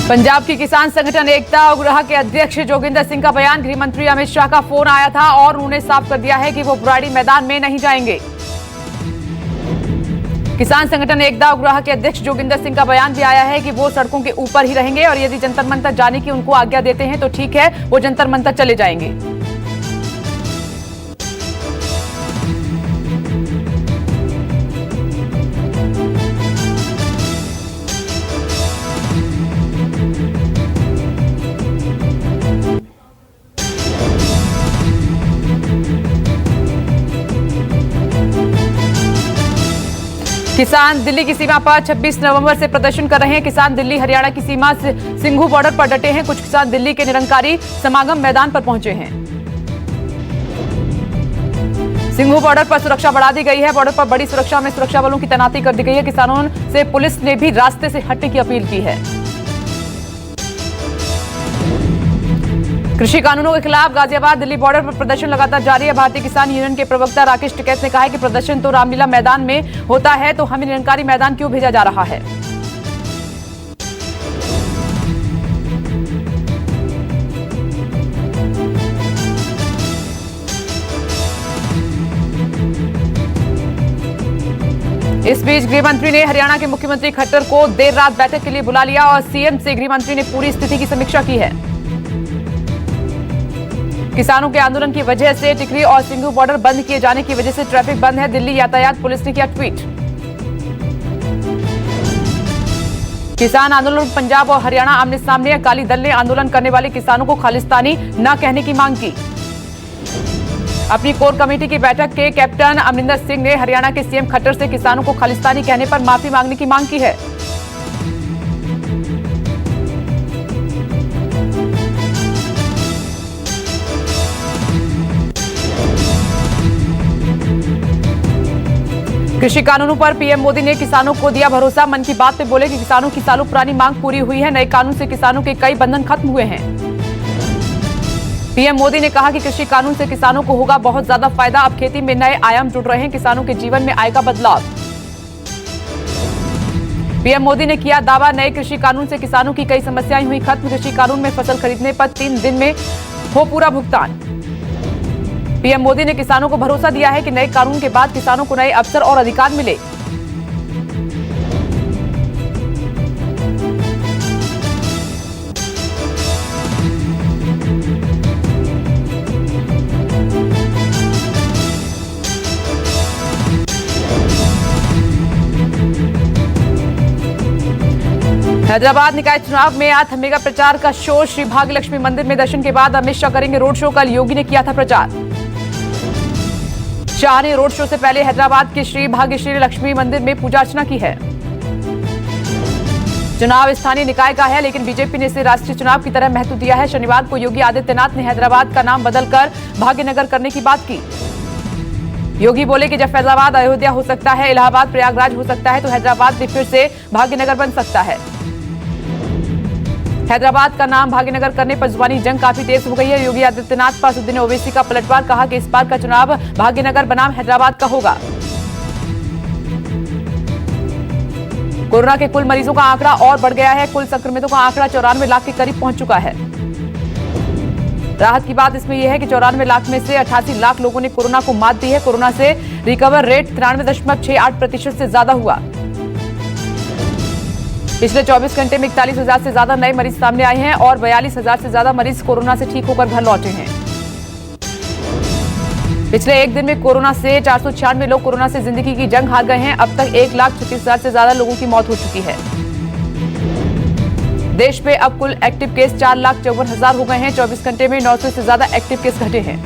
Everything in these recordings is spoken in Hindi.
पंजाब की किसान संगठन एकता उग्रह के अध्यक्ष जोगिंदर सिंह का बयान। गृह मंत्री अमित शाह का फोन आया था और उन्होंने साफ कर दिया है कि वो बुराड़ी मैदान में नहीं जाएंगे। किसान संगठन एकता उग्रह के अध्यक्ष जोगिंदर सिंह का बयान भी आया है कि वो सड़कों के ऊपर ही रहेंगे और यदि जंतर मंतर जाने की उनको आज्ञा देते हैं तो ठीक है, वो जंतर मंतर चले जाएंगे। किसान दिल्ली की सीमा पर 26 नवंबर से प्रदर्शन कर रहे हैं। किसान दिल्ली हरियाणा की सीमा से सिंघू बॉर्डर पर डटे हैं। कुछ किसान दिल्ली के निरंकारी समागम मैदान पर पहुंचे हैं। सिंघू बॉर्डर पर सुरक्षा बढ़ा दी गई है। बॉर्डर पर बड़ी सुरक्षा में सुरक्षा बलों की तैनाती कर दी गई है। किसानों से पुलिस ने भी रास्ते से हटने की अपील की है। कृषि कानूनों के खिलाफ गाजियाबाद दिल्ली बॉर्डर पर प्रदर्शन लगातार जारी है। भारतीय किसान यूनियन के प्रवक्ता राकेश टिकैत ने कहा है कि प्रदर्शन तो रामलीला मैदान में होता है तो हमें निरंकारी मैदान क्यों भेजा जा रहा है। इस बीच गृह मंत्री ने हरियाणा के मुख्यमंत्री खट्टर को देर रात बैठक के लिए बुला लिया और सीएम से गृह मंत्री ने पूरी स्थिति की समीक्षा की है। किसानों के आंदोलन की वजह से टिकरी और सिंघू बॉर्डर बंद किए जाने की वजह से ट्रैफिक बंद है। दिल्ली यातायात पुलिस ने किया ट्वीट। किसान आंदोलन पंजाब और हरियाणा आमने सामने। अकाली दल ने आंदोलन करने वाले किसानों को खालिस्तानी न कहने की मांग की। अपनी कोर कमेटी की बैठक के कैप्टन अमरिंदर सिंह ने हरियाणा के सीएम खट्टर से किसानों को खालिस्तानी कहने पर माफी मांगने की मांग की है। कृषि कानूनों पर पीएम मोदी ने किसानों को दिया भरोसा। मन की बात में बोले कि किसानों की सालों पुरानी मांग पूरी हुई है। नए कानून से किसानों के कई बंधन खत्म हुए हैं। पीएम मोदी ने कहा कि कृषि कानून से किसानों को होगा बहुत ज्यादा फायदा। अब खेती में नए आयाम जुड़ रहे हैं। किसानों के जीवन में आएगा बदलाव। पीएम मोदी ने किया दावा, नए कृषि कानून से किसानों की कई समस्याएं हुई खत्म। कृषि कानून में फसल खरीदने पर 3 दिन में हो पूरा भुगतान। पीएम मोदी ने किसानों को भरोसा दिया है कि नए कानून के बाद किसानों को नए अवसर और अधिकार मिले। हैदराबाद निकाय चुनाव में आज थमेगा प्रचार का शोर। श्री भाग्यलक्ष्मी मंदिर में दर्शन के बाद अमित शाह करेंगे रोड शो। कल योगी ने किया था प्रचार। शाह ने रोड शो से पहले हैदराबाद के श्री भाग्यश्री लक्ष्मी मंदिर में पूजा अर्चना की है। चुनाव स्थानीय निकाय का है लेकिन बीजेपी ने इसे राष्ट्रीय चुनाव की तरह महत्व दिया है। शनिवार को योगी आदित्यनाथ ने हैदराबाद का नाम बदलकर भाग्यनगर करने की बात की। योगी बोले कि जब फैजाबाद अयोध्या हो सकता है, इलाहाबाद प्रयागराज हो सकता है तो हैदराबाद भी फिर से भाग्यनगर बन सकता है। हैदराबाद का नाम भाग्यनगर करने पर जुबानी जंग काफी तेज हो गई है। योगी आदित्यनाथ पर असदुद्दीन ओवैसी का पलटवार। कहा कि इस बार का चुनाव भाग्यनगर बनाम हैदराबाद का होगा। कोरोना के कुल मरीजों का आंकड़ा और बढ़ गया है। कुल संक्रमितों का आंकड़ा 94 लाख के करीब पहुंच चुका है। राहत की बात इसमें यह है कि 94 लाख में से 88 लाख लोगों ने कोरोना को मात दी है। कोरोना से रिकवर रेट 93.68% से ज्यादा हुआ। पिछले 24 घंटे में 41,000 से ज्यादा नए मरीज सामने आए हैं और 42,000 से ज्यादा मरीज कोरोना से ठीक होकर घर लौटे हैं। पिछले एक दिन में कोरोना से 496 लोग कोरोना से जिंदगी की जंग हार गए हैं। अब तक 1,36,000 से ज्यादा लोगों की मौत हो चुकी है। देश में अब कुल एक्टिव केस 4,54,000 हो गए हैं। 24 घंटे में 900 से ज्यादा एक्टिव केस घटे हैं।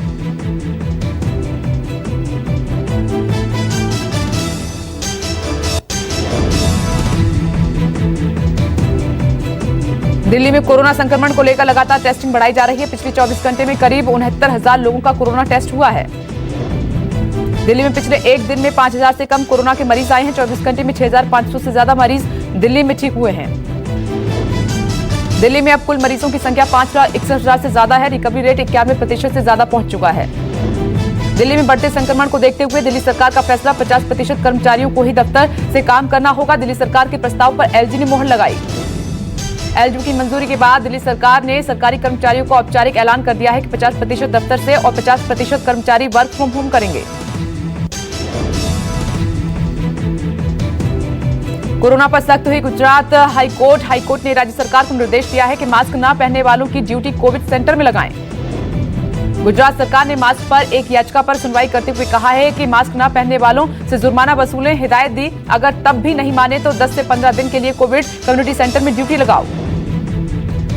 दिल्ली में कोरोना संक्रमण को लेकर लगातार टेस्टिंग बढ़ाई जा रही है। पिछले 24 घंटे में करीब 69,000 लोगों का कोरोना टेस्ट हुआ है। दिल्ली में पिछले एक दिन में 5,000 से कम कोरोना के मरीज आए हैं। 24 घंटे में 6,500 से ज्यादा मरीज दिल्ली में ठीक हुए हैं। दिल्ली में अब कुल मरीजों की संख्या 5,61,000 से ज्यादा है। रिकवरी रेट 91% से ज्यादा पहुंच चुका है। दिल्ली में बढ़ते संक्रमण को देखते हुए दिल्ली सरकार का फैसला, 50% कर्मचारियों को ही दफ्तर से काम करना होगा। दिल्ली सरकार के प्रस्ताव पर एलजी ने मोहर लगाई। एलजी की मंजूरी के बाद दिल्ली सरकार ने सरकारी कर्मचारियों को औपचारिक ऐलान कर दिया है कि 50% दफ्तर से और 50% कर्मचारी वर्क फ्रॉम होम करेंगे। कोरोना पर सख्त हुई गुजरात हाईकोर्ट ने राज्य सरकार को निर्देश दिया है कि मास्क न पहनने वालों की ड्यूटी कोविड सेंटर में लगाएं। गुजरात सरकार ने मास्क पर एक याचिका पर सुनवाई करते हुए कहा है कि मास्क न पहनने वालों से जुर्माना वसूलने हिदायत दी। अगर तब भी नहीं माने तो 10 से 15 दिन के लिए कोविड कम्युनिटी सेंटर में ड्यूटी लगाओ।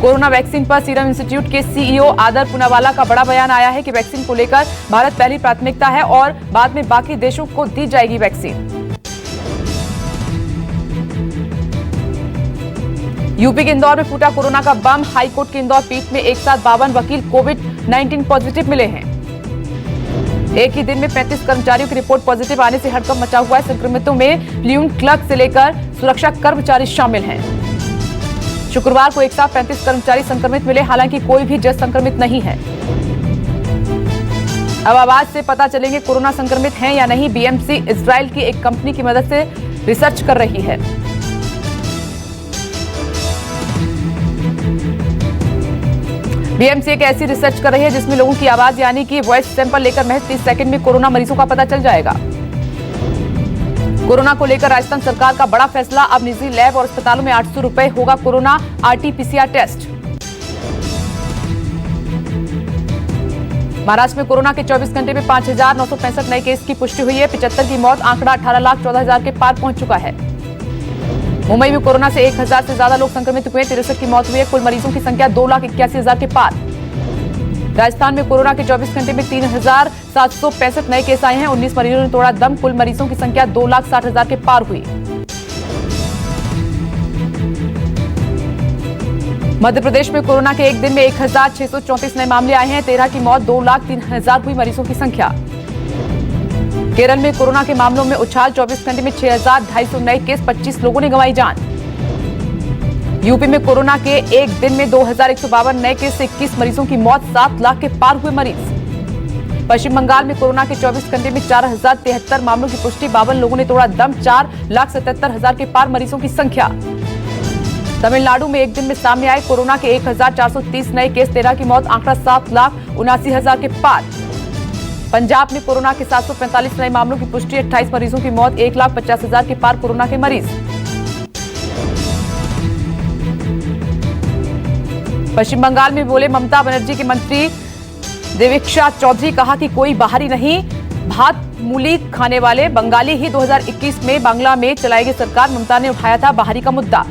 कोरोना वैक्सीन पर सीरम इंस्टीट्यूट के सीईओ आदर पूनावाला का बड़ा बयान आया है कि वैक्सीन को लेकर भारत पहली प्राथमिकता है और बाद में बाकी देशों को दी जाएगी वैक्सीन। यूपी के इंदौर में फूटा कोरोना का बम। हाईकोर्ट की इंदौर पीठ में एक साथ 52 वकील कोविड-19 पॉजिटिव मिले हैं। एक ही दिन में 35 कर्मचारियों की रिपोर्ट पॉजिटिव आने से हड़कंप मचा हुआ है। संक्रमितों में प्यून क्लर्क से लेकर सुरक्षा कर्मचारी शामिल हैं। शुक्रवार को एक साथ 35 कर्मचारी संक्रमित मिले, हालांकि कोई भी जज संक्रमित नहीं है। अब आवाज से पता चलेंगे कोरोना संक्रमित हैं या नहीं। बीएमसी इजराइल की एक कंपनी की मदद से रिसर्च कर रही है। बीएमसी एक ऐसी रिसर्च कर रही है जिसमें लोगों की आवाज यानी कि वॉइस सैंपल लेकर महज 30 सेकंड में कोरोना मरीजों का पता चल जाएगा। कोरोना को लेकर राजस्थान सरकार का बड़ा फैसला। अब निजी लैब और अस्पतालों में 800 रुपए होगा कोरोना आरटी-पीसीआर टेस्ट। महाराष्ट्र में कोरोना के 24 घंटे में 5,965 नए केस की पुष्टि हुई है। 75 की मौत, आंकड़ा 18,14,000 के पार पहुंच चुका है। मुंबई में कोरोना से 1,000 से ज्यादा लोग संक्रमित हुए। 63 की मौत हुई है। कुल मरीजों की संख्या 2,81,000 के पार। राजस्थान में कोरोना के 24 घंटे में 3,765 नए केस आए हैं। 19 मरीजों ने तोड़ा दम। कुल मरीजों की संख्या 2,60,000 के पार हुई। मध्य प्रदेश में कोरोना के एक दिन में 1,634 नए मामले आए हैं। 13 की मौत, 2,03,000 हुई मरीजों की संख्या। केरल में कोरोना के मामलों में उछाल। 24 घंटे में 6,250 नए केस, 25 लोगों ने गंवाई जान। यूपी में कोरोना के एक दिन में 2,152 नए केस से 21 मरीजों की मौत, 7 लाख के पार हुए मरीज। पश्चिम बंगाल में कोरोना के 24 घंटे में 4,073 मामलों की पुष्टि, 52 लोगों ने तोड़ा दम, 4,77,000 के पार मरीजों की संख्या। तमिलनाडु में एक दिन में सामने आए कोरोना के 1,430 नए केस, 13 की मौत, आंकड़ा 7,79,000 के पार। पंजाब में कोरोना के 745 नए मामलों की पुष्टि, 28 मरीजों की मौत, 1,50,000 के पार कोरोना के मरीज। पश्चिम बंगाल में बोले ममता बनर्जी के मंत्री देवेक्षा चौधरी, कहा कि कोई बाहरी नहीं, भात मूली खाने वाले बंगाली ही 2021 में बांग्ला में चलाएगी सरकार। ममता ने उठाया था बाहरी का मुद्दा।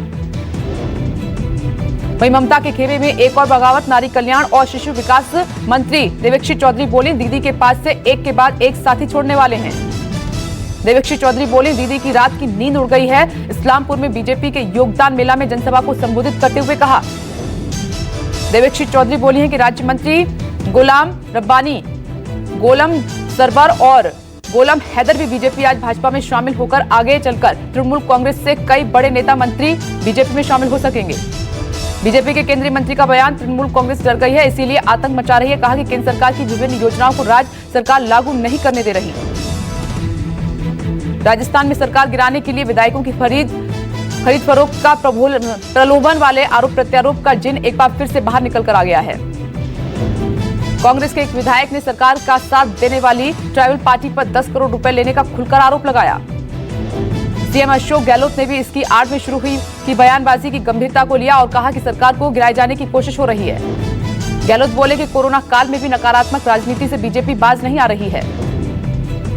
वहीं ममता के खेमे में एक और बगावत। नारी कल्याण और शिशु विकास मंत्री देवेक्षी चौधरी बोली, दीदी के पास से एक के बाद एक साथी छोड़ने वाले हैं। देवेक्षी चौधरी बोली, दीदी की रात की नींद उड़ गई है। इस्लामपुर में बीजेपी के योगदान मेला में जनसभा को संबोधित करते हुए कहा। देवेक्षी चौधरी बोली है कि राज्य मंत्री गुलाम रब्बानी, गोलम सरवर और गोलम हैदर भी बीजेपी आज भाजपा में शामिल होकर आगे चलकर तृणमूल कांग्रेस से कई बड़े नेता मंत्री बीजेपी में शामिल हो सकेंगे। बीजेपी के केंद्रीय मंत्री का बयान, तृणमूल कांग्रेस डर गई है इसीलिए आतंक मचा रही है। कहा कि केंद्र सरकार की विभिन्न योजनाओं को राज्य सरकार लागू नहीं करने दे रही। राजस्थान में सरकार गिराने के लिए विधायकों की खरीद फरोख्त का प्रलोभन वाले आरोप प्रत्यारोप का जिन एक बार फिर से बाहर निकल कर आ गया है। कांग्रेस के एक विधायक ने सरकार का साथ देने वाली ट्राइबल पार्टी पर 10 करोड़ रुपए लेने का खुलकर आरोप लगाया। सीएम अशोक गहलोत ने भी इसकी आड़ में शुरू हुई की बयानबाजी की गंभीरता को लिया और कहा कि सरकार को गिराए जाने की कोशिश हो रही है। गहलोत बोले कि कोरोना काल में भी नकारात्मक राजनीति से बीजेपी बाज नहीं आ रही है।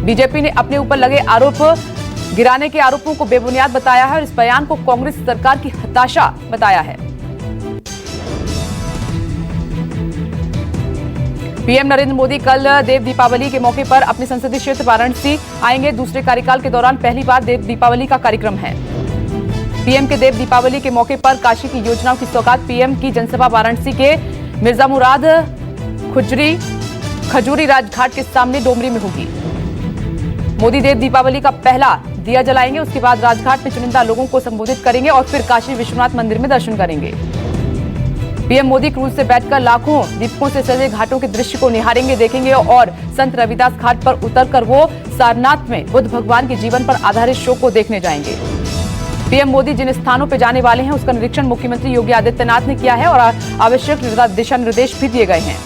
बीजेपी ने अपने ऊपर लगे आरोप गिराने के आरोपों को बेबुनियाद बताया है और इस बयान को कांग्रेस सरकार की हताशा बताया है। पीएम नरेंद्र मोदी कल देव दीपावली के मौके पर अपने संसदीय क्षेत्र वाराणसी आएंगे। दूसरे कार्यकाल के दौरान पहली बार देव दीपावली का कार्यक्रम है। पीएम के देव दीपावली के मौके पर काशी की योजनाओं की सौगात। पीएम की जनसभा वाराणसी के मिर्जा मुराद खजूरी राजघाट के सामने डोमरी में होगी। मोदी देव दीपावली का पहला दिया जलाएंगे, उसके बाद राजघाट में चुनिंदा लोगों को संबोधित करेंगे और फिर काशी विश्वनाथ मंदिर में दर्शन करेंगे। पीएम मोदी क्रूज से बैठकर लाखों दीपकों से सजे घाटों के दृश्य को निहारेंगे, देखेंगे और संत रविदास घाट पर उतरकर वो सारनाथ में बुद्ध भगवान के जीवन पर आधारित शो को देखने जाएंगे। पीएम मोदी जिन स्थानों पर जाने वाले हैं उसका निरीक्षण मुख्यमंत्री योगी आदित्यनाथ ने किया है और आवश्यक दिशा निर्देश भी दिए गए हैं।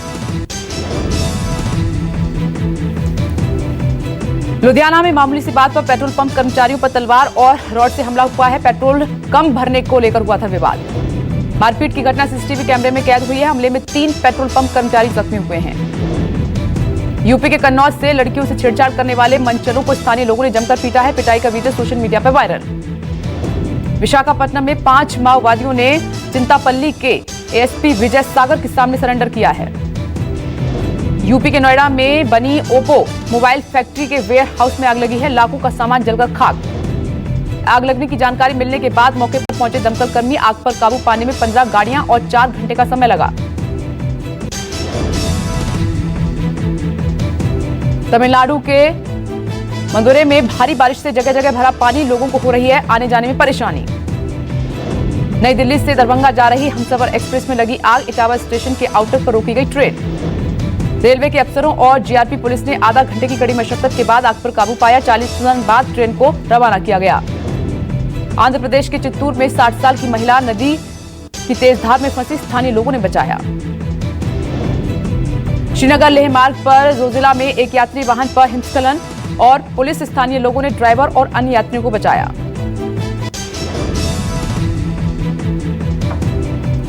लुधियाना में मामूली सी बात पर पेट्रोल पंप कर्मचारियों पर तलवार और रॉड से हमला हुआ है। पेट्रोल कम भरने को लेकर हुआ था विवाद। मारपीट की घटना सीसीटीवी कैमरे में कैद हुई है। हमले में 3 पेट्रोल पंप कर्मचारी जख्मी हुए हैं। यूपी के कन्नौज से लड़कियों से छेड़छाड़ करने वाले मंचलों को स्थानीय लोगों ने जमकर पीटा है। पिटाई का वीडियो सोशल मीडिया पर वायरल। विशाखापट्टनम में 5 माओवादियों ने चिंतापल्ली के एएसपी विजय सागर के सामने सरेंडर किया है। यूपी के नोएडा में बनी ओप्पो मोबाइल फैक्ट्री के वेयर हाउस में आग लगी है। लाखों का सामान जलकर खाक। आग लगने की जानकारी मिलने के बाद मौके पर पहुंचे दमकल कर्मी आग पर काबू पाने में 15 गाड़ियां और 4 घंटे का समय लगा। तमिलनाडु के मदुरै में भारी बारिश से जगह जगह भरा पानी, लोगों को हो रही है आने जाने में परेशानी। नई दिल्ली से दरभंगा जा रही हमसफर एक्सप्रेस में लगी आग। इटावा स्टेशन के आउटर पर रोकी गई ट्रेन। रेलवे के अफसरों और जीआरपी पुलिस ने आधा घंटे की कड़ी मशक्कत के बाद आग पर काबू पाया। 40 मिनट बाद ट्रेन को रवाना किया गया। आंध्र प्रदेश के चित्तूर में 60 साल की महिला नदी की तेज धार में फंसी, स्थानीय लोगों ने बचाया। श्रीनगर लेह मार्ग पर जोजिला में एक यात्री वाहन पर हिमस्खलन और पुलिस, स्थानीय लोगों ने ड्राइवर और अन्य यात्रियों को बचाया।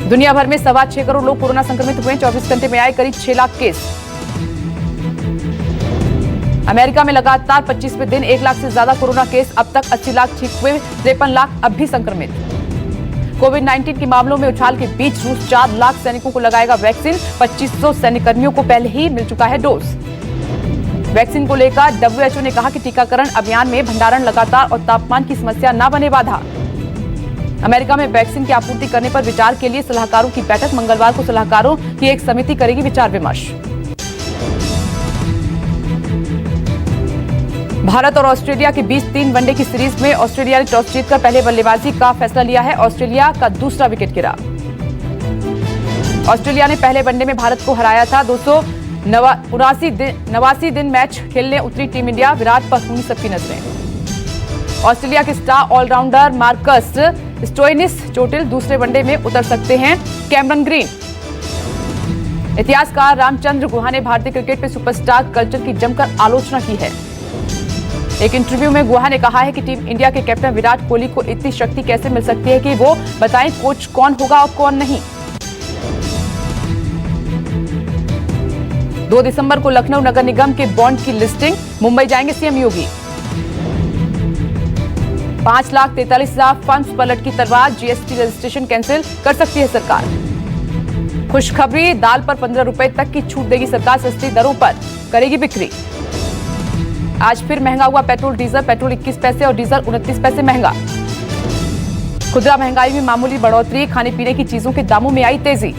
दुनिया भर में 6.25 करोड़ लोग कोरोना संक्रमित हुए। 24 घंटे में आए करीब 6 लाख केस। अमेरिका में लगातार 25वें दिन 1 लाख से ज्यादा कोरोना केस। अब तक 80 लाख ठीक हुए, 53 लाख अब भी संक्रमित। कोविड-19 के मामलों में उछाल के बीच रूस 4 लाख सैनिकों को लगाएगा वैक्सीन। 2500 सैन्यकर्मियों को पहले ही मिल चुका है डोज। वैक्सीन को लेकर डब्ल्यूएचओ ने कहा कि टीकाकरण अभियान में भंडारण लगातार और तापमान की समस्या न बने बाधा। अमेरिका में वैक्सीन की आपूर्ति करने पर विचार के लिए सलाहकारों की बैठक। मंगलवार को सलाहकारों की एक समिति करेगी विचार विमर्श। भारत और ऑस्ट्रेलिया के बीच 3 वनडे की सीरीज में ऑस्ट्रेलिया ने टॉस जीतकर पहले बल्लेबाजी का फैसला लिया है। ऑस्ट्रेलिया का दूसरा विकेट गिरा। ऑस्ट्रेलिया ने पहले वनडे में भारत को हराया था। 289 दिन मैच खेलने उतरी टीम इंडिया। विराट पर हुई सबकी नजरें। ऑस्ट्रेलिया के स्टार ऑलराउंडर मार्कस स्टोइनिस चोटिल, दूसरे वनडे में उतर सकते हैं कैमरन ग्रीन। इतिहासकार रामचंद्र गुहा ने भारतीय क्रिकेट में सुपरस्टार कल्चर की जमकर आलोचना की है। एक इंटरव्यू में गुहा ने कहा है कि टीम इंडिया के कैप्टन विराट कोहली को इतनी शक्ति कैसे मिल सकती है कि वो बताएं कोच कौन होगा और कौन नहीं। 2 दिसंबर को लखनऊ नगर निगम के बॉन्ड की लिस्टिंग। मुंबई जाएंगे सीएम योगी। 5,43,000 फंड्स पर लटकी तलवार। जीएसटी रजिस्ट्रेशन कैंसिल कर सकती है सरकार। खुशखबरी, दाल पर 15 रुपए तक की छूट देगी सरकार। सस्ती दरों पर करेगी बिक्री। आज फिर महंगा हुआ पेट्रोल डीजल। पेट्रोल 21 पैसे और डीजल 29 पैसे महंगा। खुदरा महंगाई में मामूली बढ़ोतरी। खाने पीने की चीजों के दामों में आई तेजी।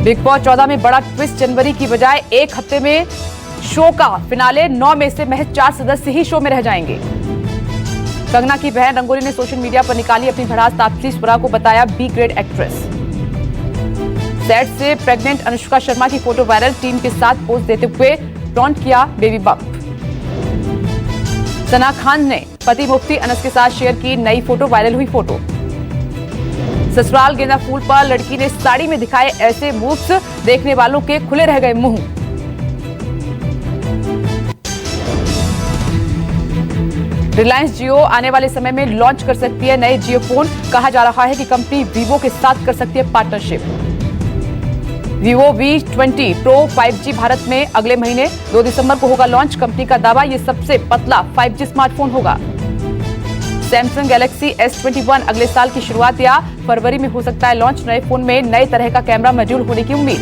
बिग बॉस 14 में बड़ा ट्विस्ट। जनवरी की बजाय 1 हफ्ते में शो का फिनाले। 9 में से महज 4 सदस्य ही शो में रह जाएंगे। कंगना की बहन रंगोली ने सोशल मीडिया पर निकाली अपनी भड़ास। तापसी स्वरा को बताया बी ग्रेड एक्ट्रेस। सेट से प्रेग्नेंट अनुष्का शर्मा की फोटो वायरल। टीम के साथ पोज देते हुए टॉन्ट किया बेबी बम्प। सना खान ने पति मुफ्ती अनस के साथ शेयर की नई फोटो। वायरल हुई फोटो। ससुराल गेंदा फूल पर लड़की ने साड़ी में दिखाए ऐसे मूव्स। देखने वालों के खुले रह गए मुंह। रिलायंस जियो आने वाले समय में लॉन्च कर सकती है नए जियो फोन। कहा जा रहा है कि कंपनी वीवो के साथ कर सकती है partnership. Vivo V20 Pro 5G Bharat में अगले महीने 2 दिसंबर को होगा लॉन्च। कंपनी का दावा ये सबसे पतला 5G स्मार्टफोन होगा। सैमसंग गैलेक्सी S21 अगले साल की शुरुआत या फरवरी में हो सकता है लॉन्च। नए फोन में नए तरह का कैमरा मॉड्यूल होने की उम्मीद।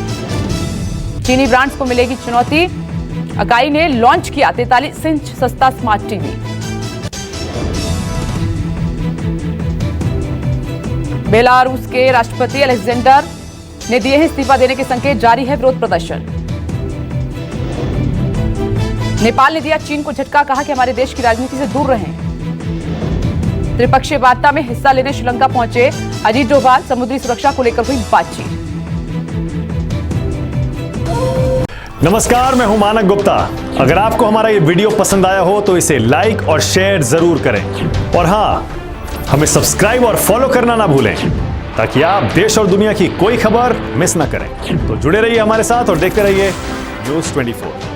चीनी ब्रांड्स को मिलेगी चुनौती। अकाई ने लॉन्च किया 43 इंच सस्ता स्मार्ट टीवी। बेलारूस के राष्ट्रपति अलेक्जेंडर ने दिए हैं इस्तीफा देने के संकेत। जारी है विरोध प्रदर्शन। नेपाल ने दिया चीन को झटका। कहा कि हमारे देश की राजनीति से दूर रहें। त्रिपक्षीय वार्ता में हिस्सा लेने श्रीलंका पहुंचे अजीत डोभाल। समुद्री सुरक्षा को लेकर हुई बातचीत। नमस्कार, मैं हूं मानक गुप्ता। अगर आपको हमारा ये वीडियो पसंद आया हो तो इसे लाइक और शेयर जरूर करें और हाँ, हमें सब्सक्राइब और फॉलो करना ना भूलें ताकि आप देश और दुनिया की कोई खबर मिस ना करें। तो जुड़े रहिए हमारे साथ और देखते रहिए News 24।